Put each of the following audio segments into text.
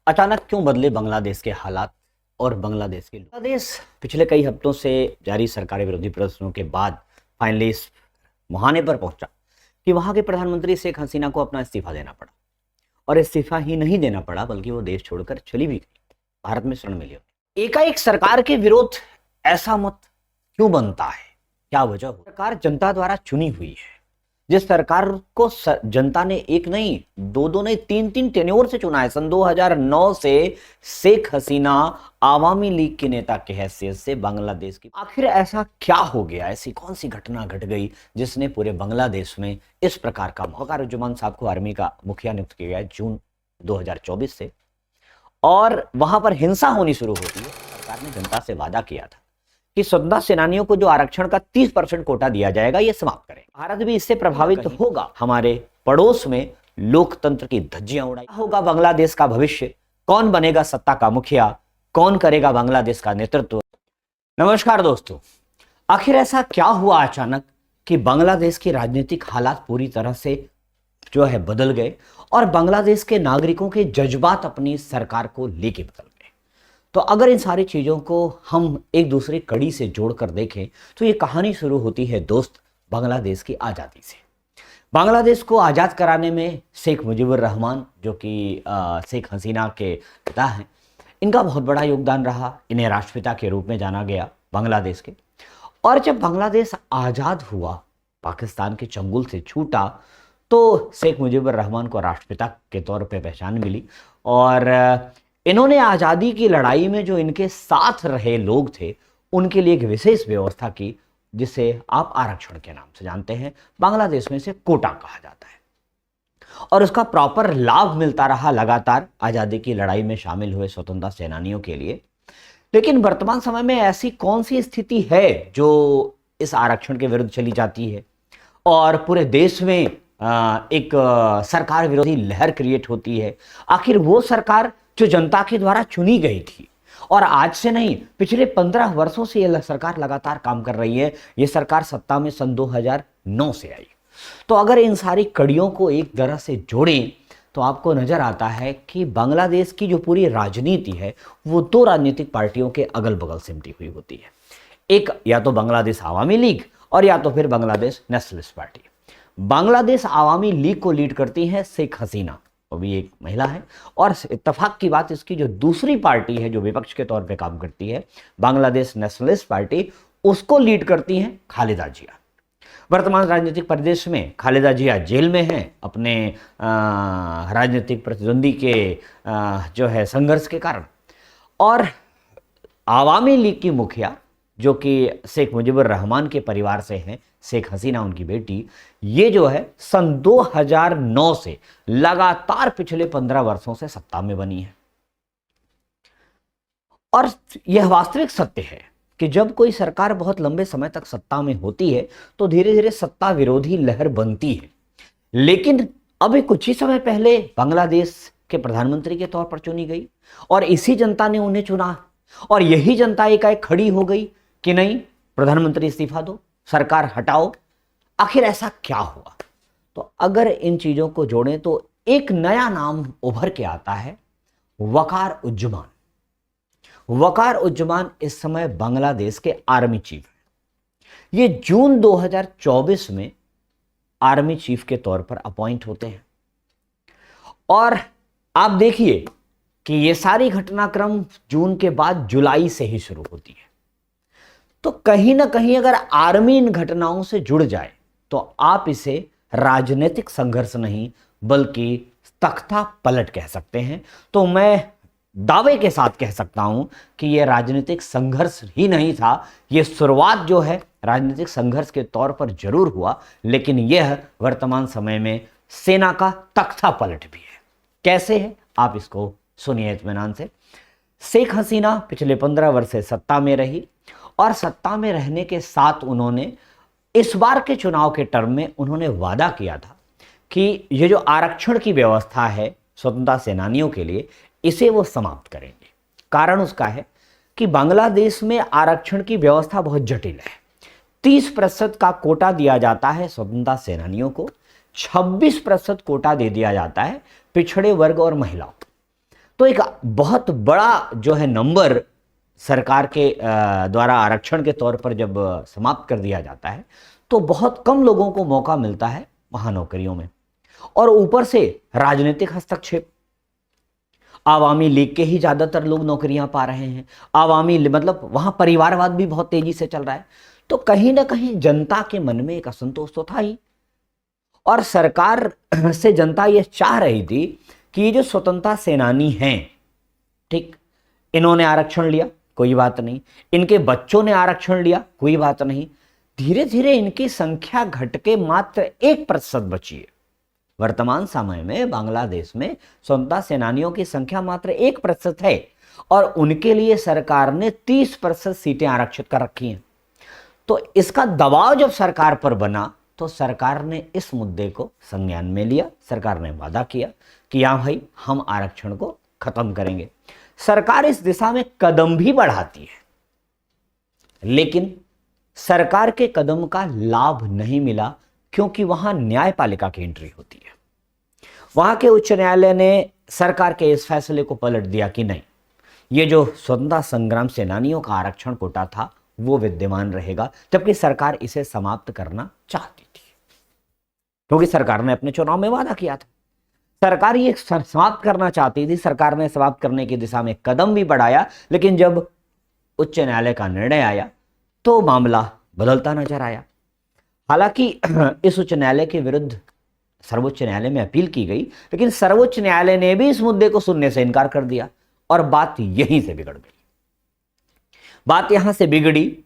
अचानक क्यों बदले बांग्लादेश के हालात और बांग्लादेश के लोग? बांग्लादेश पिछले कई हफ्तों से जारी सरकारी विरोधी प्रदर्शनों के बाद फाइनली इस मुहाने पर पहुंचा कि वहां के प्रधानमंत्री शेख हसीना को अपना इस्तीफा देना पड़ा। और इस्तीफा ही नहीं देना पड़ा बल्कि वो देश छोड़कर चली भी गई, भारत में शरण मिली। एकाएक सरकार के विरोध ऐसा मत क्यों बनता है? क्या वजह हो? सरकार जनता द्वारा चुनी हुई है। जिस सरकार को जनता ने एक नहीं, दो नहीं, तीन टेन्योर से चुना है। सन 2009 से शेख हसीना आवामी लीग के नेता के हैसियत से बांग्लादेश की। आखिर ऐसा क्या हो गया? ऐसी कौन सी घटना घट गई जिसने पूरे बांग्लादेश में इस प्रकार का वक़ारुज्जमान साहब को आर्मी का मुखिया नियुक्त किया गया जून 2024 से, और वहां पर हिंसा होनी शुरू होती है। सरकार ने जनता से वादा किया था कि स्वतंत्रता सेनानियों को जो आरक्षण का 30% कोटा दिया जाएगा ये समाप्त करें। भारत भी इससे प्रभावित होगा। हमारे पड़ोस में लोकतंत्र की धज्जियां उड़ाई होगा। बांग्लादेश का भविष्य, कौन बनेगा सत्ता का मुखिया, कौन करेगा बांग्लादेश का नेतृत्व? नमस्कार दोस्तों, आखिर ऐसा क्या हुआ अचानक कि बांग्लादेश के राजनीतिक हालात पूरी तरह से जो है बदल गए और बांग्लादेश के नागरिकों के जज्बात अपनी सरकार को लेके बदल गए? तो अगर इन सारी चीज़ों को हम एक दूसरी कड़ी से जोड़कर देखें तो ये कहानी शुरू होती है दोस्त बांग्लादेश की आज़ादी से। बांग्लादेश को आज़ाद कराने में शेख मुजीबुर रहमान, जो कि शेख हसीना के पिता हैं, इनका बहुत बड़ा योगदान रहा। इन्हें राष्ट्रपिता के रूप में जाना गया बांग्लादेश के। और जब बांग्लादेश आज़ाद हुआ, पाकिस्तान के चंगुल से छूटा, तो शेख मुजीबुर रहमान को राष्ट्रपिता के तौर पर पहचान मिली। और इन्होंने आज़ादी की लड़ाई में जो इनके साथ रहे लोग थे उनके लिए एक विशेष व्यवस्था की, जिसे आप आरक्षण के नाम से जानते हैं। बांग्लादेश में इसे कोटा कहा जाता है और उसका प्रॉपर लाभ मिलता रहा लगातार आज़ादी की लड़ाई में शामिल हुए स्वतंत्रता सेनानियों के लिए। लेकिन वर्तमान समय में ऐसी कौन सी स्थिति है जो इस आरक्षण के विरुद्ध चली जाती है और पूरे देश में एक सरकार विरोधी लहर क्रिएट होती है? आखिर वो सरकार जो जनता के द्वारा चुनी गई थी, और आज से नहीं, पिछले 15 वर्षों से यह सरकार लगातार काम कर रही है। यह सरकार सत्ता में सन 2009 से आई। तो अगर इन सारी कड़ियों को एक तरह से जोड़ें तो आपको नजर आता है कि बांग्लादेश की जो पूरी राजनीति है वो दो राजनीतिक पार्टियों के अगल बगल सिमटी हुई होती है। एक या तो बांग्लादेश आवामी लीग और या तो फिर Bangladesh nationalist party. Bangladesh Awami league को लीड करती है शेख हसीना, वो भी एक महिला है। और इत्तेफाक की बात इसकी जो दूसरी पार्टी है जो विपक्ष के तौर पे काम करती है, बांग्लादेश नेशनलिस्ट पार्टी, उसको लीड करती हैं खालिदा जिया। वर्तमान राजनीतिक परिदृश्य में खालिदा जिया जेल में हैं अपने राजनीतिक प्रतिद्वंदी के जो है संघर्ष के कारण। और आवामी लीग की मुखिया, जो कि शेख मुजीबुर रहमान के परिवार से हैं, शेख हसीना उनकी बेटी, ये जो है सन 2009 से लगातार पिछले 15 वर्षों से सत्ता में बनी है। और यह वास्तविक सत्य है कि जब कोई सरकार बहुत लंबे समय तक सत्ता में होती है तो धीरे धीरे सत्ता विरोधी लहर बनती है। लेकिन अभी कुछ ही समय पहले बांग्लादेश के प्रधानमंत्री के तौर पर चुनी गई और इसी जनता ने उन्हें चुना, और यही जनता एकाएक खड़ी हो गई कि नहीं, प्रधानमंत्री इस्तीफा दो, सरकार हटाओ। आखिर ऐसा क्या हुआ? तो अगर इन चीजों को जोड़ें तो एक नया नाम उभर के आता है, वकार उज्जमान। वकार उज्जमान इस समय बांग्लादेश के आर्मी चीफ हैं। ये जून 2024 में आर्मी चीफ के तौर पर अपॉइंट होते हैं। और आप देखिए कि ये सारी घटनाक्रम जून के बाद जुलाई से ही शुरू होती है। तो कहीं ना कहीं अगर आर्मी इन घटनाओं से जुड़ जाए तो आप इसे राजनीतिक संघर्ष नहीं बल्कि तख्ता पलट कह सकते हैं। तो मैं दावे के साथ कह सकता हूं कि यह राजनीतिक संघर्ष ही नहीं था। यह शुरुआत जो है राजनीतिक संघर्ष के तौर पर जरूर हुआ, लेकिन यह वर्तमान समय में सेना का तख्ता पलट भी है। कैसे है आप इसको सुनिए इत्मीनान से। शेख हसीना पिछले 15 वर्ष से सत्ता में रही और सत्ता में रहने के साथ उन्होंने इस बार के चुनाव के टर्म में उन्होंने वादा किया था कि ये जो आरक्षण की व्यवस्था है स्वतंत्रता सेनानियों के लिए, इसे वो समाप्त करेंगे। कारण उसका है कि बांग्लादेश में आरक्षण की व्यवस्था बहुत जटिल है। 30% का कोटा दिया जाता है स्वतंत्रता सेनानियों को, 26% कोटा दे दिया जाता है पिछड़े वर्ग और महिलाओं। तो एक बहुत बड़ा जो है नंबर सरकार के द्वारा आरक्षण के तौर पर जब समाप्त कर दिया जाता है तो बहुत कम लोगों को मौका मिलता है वहां नौकरियों में। और ऊपर से राजनीतिक हस्तक्षेप, आवामी लीग के ही ज्यादातर लोग नौकरियां पा रहे हैं, आवामी मतलब वहां परिवारवाद भी बहुत तेजी से चल रहा है। तो कहीं ना कहीं जनता के मन में एक असंतोष तो था ही, और सरकार से जनता ये चाह रही थी कि ये जो स्वतंत्रता सेनानी हैं, ठीक, इन्होंने आरक्षण लिया कोई बात नहीं, इनके बच्चों ने आरक्षण लिया कोई बात नहीं, धीरे धीरे इनकी संख्या घट के मात्र 1% बची है। वर्तमान समय में बांग्लादेश में स्वतंत्रता सेनानियों की संख्या मात्र 1% है और उनके लिए सरकार ने 30% सीटें आरक्षित कर रखी हैं। तो इसका दबाव जब सरकार पर बना तो सरकार ने इस मुद्दे को संज्ञान में लिया। सरकार ने वादा किया कि हाँ भाई, हम आरक्षण को खत्म करेंगे। सरकार इस दिशा में कदम भी बढ़ाती है, लेकिन सरकार के कदम का लाभ नहीं मिला क्योंकि वहां न्यायपालिका की एंट्री होती है। वहां के उच्च न्यायालय ने सरकार के इस फैसले को पलट दिया कि नहीं, ये जो स्वतंत्रता संग्राम सेनानियों का आरक्षण कोटा था वो विद्यमान रहेगा, जबकि सरकार इसे समाप्त करना चाहती थी क्योंकि सरकार ने अपने चुनाव में वादा किया था। सरकार ये समाप्त करना चाहती थी, सरकार ने समाप्त करने की दिशा में कदम भी बढ़ाया, लेकिन जब उच्च न्यायालय का निर्णय आया तो मामला बदलता नजर आया। हालांकि इस उच्च न्यायालय के विरुद्ध सर्वोच्च न्यायालय में अपील की गई, लेकिन सर्वोच्च न्यायालय ने भी इस मुद्दे को सुनने से इनकार कर दिया और बात यहीं से बिगड़ गई। बात यहां से बिगड़ी,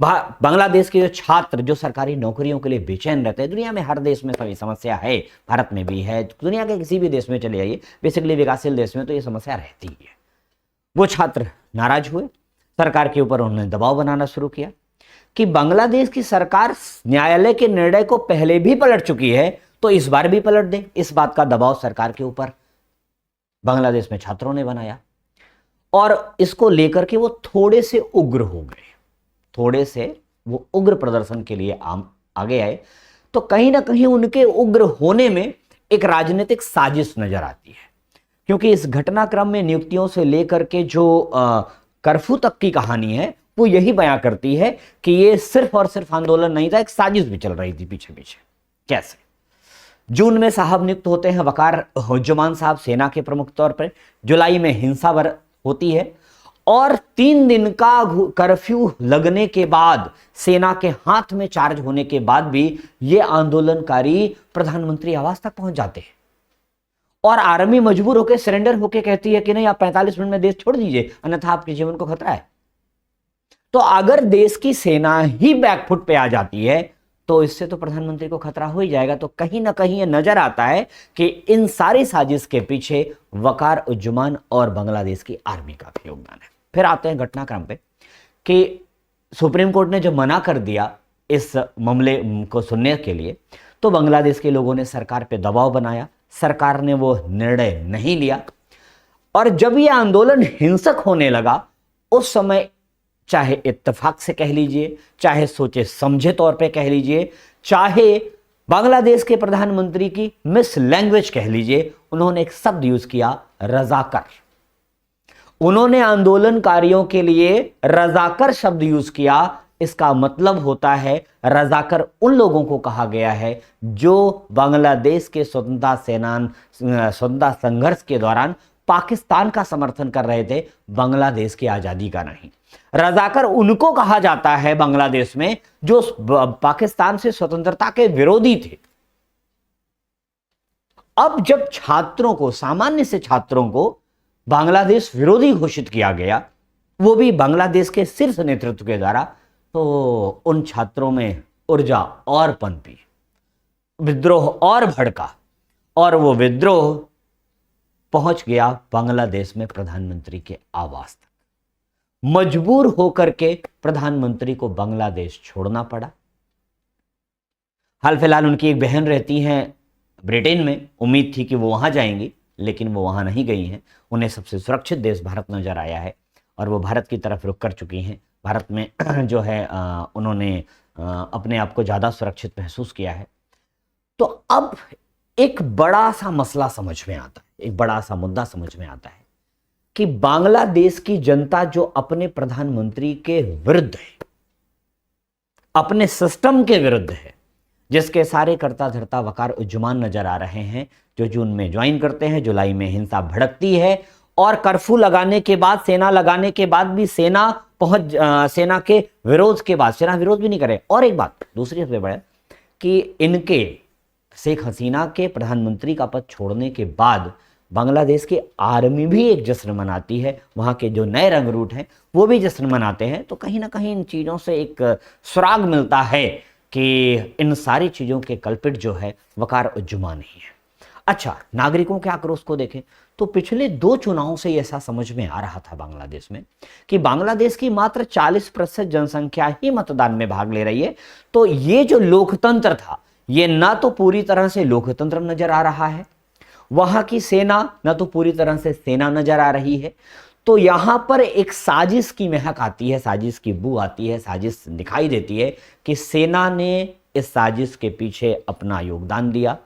बांग्लादेश के जो छात्र जो सरकारी नौकरियों के लिए बेचैन रहते हैं, दुनिया में हर देश में सभी समस्या है, भारत में भी है, दुनिया के किसी भी देश में चले जाइए, बेसिकली विकासशील देश में तो ये समस्या रहती ही है। वो छात्र नाराज हुए, सरकार के ऊपर उन्होंने दबाव बनाना शुरू किया कि बांग्लादेश की सरकार न्यायालय के निर्णय को पहले भी पलट चुकी है तो इस बार भी पलट दे। इस बात का दबाव सरकार के ऊपर बांग्लादेश में छात्रों ने बनाया और इसको लेकर के वो थोड़े से उग्र हो गए, थोड़े से वो उग्र प्रदर्शन के लिए आगे आए। तो कहीं ना कहीं उनके उग्र होने में एक राजनीतिक साजिश नजर आती है, क्योंकि इस घटनाक्रम में नियुक्तियों से लेकर के जो कर्फ्यू तक की कहानी है वो यही बयां करती है कि ये सिर्फ और सिर्फ आंदोलन नहीं था, एक साजिश भी चल रही थी पीछे पीछे। कैसे? जून में साहब नियुक्त होते हैं, वकार हुज्जमान साहब सेना के प्रमुख तौर पर। जुलाई में हिंसा होती है और 3 दिन का कर्फ्यू लगने के बाद, सेना के हाथ में चार्ज होने के बाद भी ये आंदोलनकारी प्रधानमंत्री आवास तक पहुंच जाते हैं और आर्मी मजबूर होकर सरेंडर होकर कहती है कि नहीं, आप 45 मिनट में देश छोड़ दीजिए, अन्यथा आपके जीवन को खतरा है। तो अगर देश की सेना ही बैकफुट पे आ जाती है तो इससे तो प्रधानमंत्री को खतरा हो ही जाएगा। तो कहीं ना कहीं ये नजर आता है कि इन सारी साजिश के पीछे वकार उज्जमान और बांग्लादेश की आर्मी का भी योगदान है। फिर आते हैं घटनाक्रम पे कि सुप्रीम कोर्ट ने जब मना कर दिया इस मामले को सुनने के लिए तो बांग्लादेश के लोगों ने सरकार पे दबाव बनाया, सरकार ने वो निर्णय नहीं लिया और जब ये आंदोलन हिंसक होने लगा उस समय, चाहे इत्तेफाक से कह लीजिए, चाहे सोचे समझे तौर पे कह लीजिए, चाहे बांग्लादेश के प्रधानमंत्री की मिस लैंग्वेज कह लीजिए, उन्होंने एक शब्द यूज किया, रजाकर। उन्होंने आंदोलनकारियों के लिए रजाकर शब्द यूज किया। इसका मतलब होता है, रजाकर उन लोगों को कहा गया है जो बांग्लादेश के स्वतंत्रता संघर्ष के दौरान पाकिस्तान का समर्थन कर रहे थे, बांग्लादेश की आजादी का नहीं। रजाकर उनको कहा जाता है बांग्लादेश में जो पाकिस्तान से स्वतंत्रता के विरोधी थे। अब जब छात्रों को, सामान्य से छात्रों को बांग्लादेश विरोधी घोषित किया गया, वो भी बांग्लादेश के शीर्ष नेतृत्व के द्वारा, तो उन छात्रों में ऊर्जा और पनपी, विद्रोह और भड़का और वो विद्रोह पहुंच गया बांग्लादेश में प्रधानमंत्री के आवास तक। मजबूर होकर के प्रधानमंत्री को बांग्लादेश छोड़ना पड़ा। हाल फिलहाल उनकी एक बहन रहती हैं ब्रिटेन में, उम्मीद थी कि वो वहां जाएंगी, लेकिन वो वहां नहीं गई हैं। उन्हें सबसे सुरक्षित देश भारत नजर आया है और वो भारत की तरफ रुख कर चुकी हैं। भारत में जो है उन्होंने अपने आप को ज़्यादा सुरक्षित महसूस किया है। तो अब एक बड़ा सा मसला समझ में आता है, एक बड़ा सा मुद्दा समझ में आता है कि बांग्लादेश की जनता जो अपने प्रधानमंत्री के विरुद्ध है, अपने सिस्टम के विरुद्ध है, जिसके सारे कर्ता धर्ता वकार उज्जमान नजर आ रहे हैं, जो जून में ज्वाइन करते हैं, जुलाई में हिंसा भड़कती है और कर्फ्यू लगाने के बाद, सेना लगाने के बाद भी सेना के विरोध के बाद सेना विरोध भी नहीं करे। और एक बात दूसरी सबसे बड़ा कि इनके शेख हसीना के प्रधानमंत्री का पद छोड़ने के बाद बांग्लादेश की आर्मी भी एक जश्न मनाती है, वहां के जो नए रंगरूट हैं वो भी जश्न मनाते हैं। तो कहीं ना कहीं इन चीजों से एक सुराग मिलता है कि इन सारी चीजों के कल्पित जो है वकार उज्जमा नहीं है। अच्छा, नागरिकों के आक्रोश को देखें तो पिछले 2 चुनावों से ऐसा समझ में आ रहा था बांग्लादेश में कि बांग्लादेश की मात्र 40% जनसंख्या ही मतदान में भाग ले रही है। तो ये जो लोकतंत्र था, ये ना तो पूरी तरह से लोकतंत्र नजर आ रहा है, वहां की सेना ना तो पूरी तरह से सेना नजर आ रही है। तो यहां पर एक साजिश की महक आती है, साजिश की बू आती है, साजिश दिखाई देती है कि सेना ने इस साजिश के पीछे अपना योगदान दिया,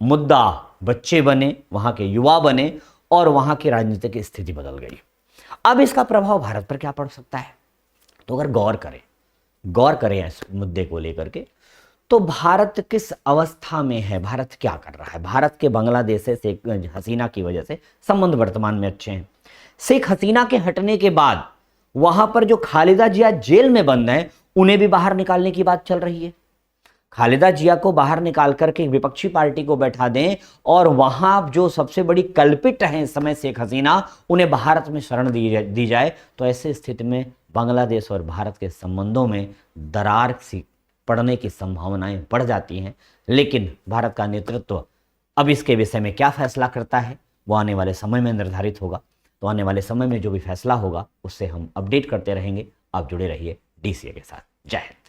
मुद्दा बच्चे बने, वहां के युवा बने और वहां की राजनीतिक स्थिति बदल गई। अब इसका प्रभाव भारत पर क्या पड़ सकता है? तो अगर गौर करें इस मुद्दे को लेकर के, तो भारत किस अवस्था में है, भारत क्या कर रहा है? भारत के बांग्लादेश से शेख हसीना की वजह से संबंध वर्तमान में अच्छे हैं। शेख हसीना के हटने के बाद वहां पर जो खालिदा जिया जेल में बंद हैं, उन्हें भी बाहर निकालने की बात चल रही है। खालिदा जिया को बाहर निकाल करके विपक्षी पार्टी को बैठा दें और वहां जो सबसे बड़ी कल्पित है इस समय शेख हसीना, उन्हें भारत में शरण दी जाए। तो ऐसी स्थिति में बांग्लादेश और भारत के संबंधों में दरार सी पड़ने की संभावनाएं बढ़ जाती हैं। लेकिन भारत का नेतृत्व अब इसके विषय में क्या फैसला करता है वो आने वाले समय में निर्धारित होगा। तो आने वाले समय में जो भी फैसला होगा उससे हम अपडेट करते रहेंगे। आप जुड़े रहिए DCA के साथ। जय हिंद।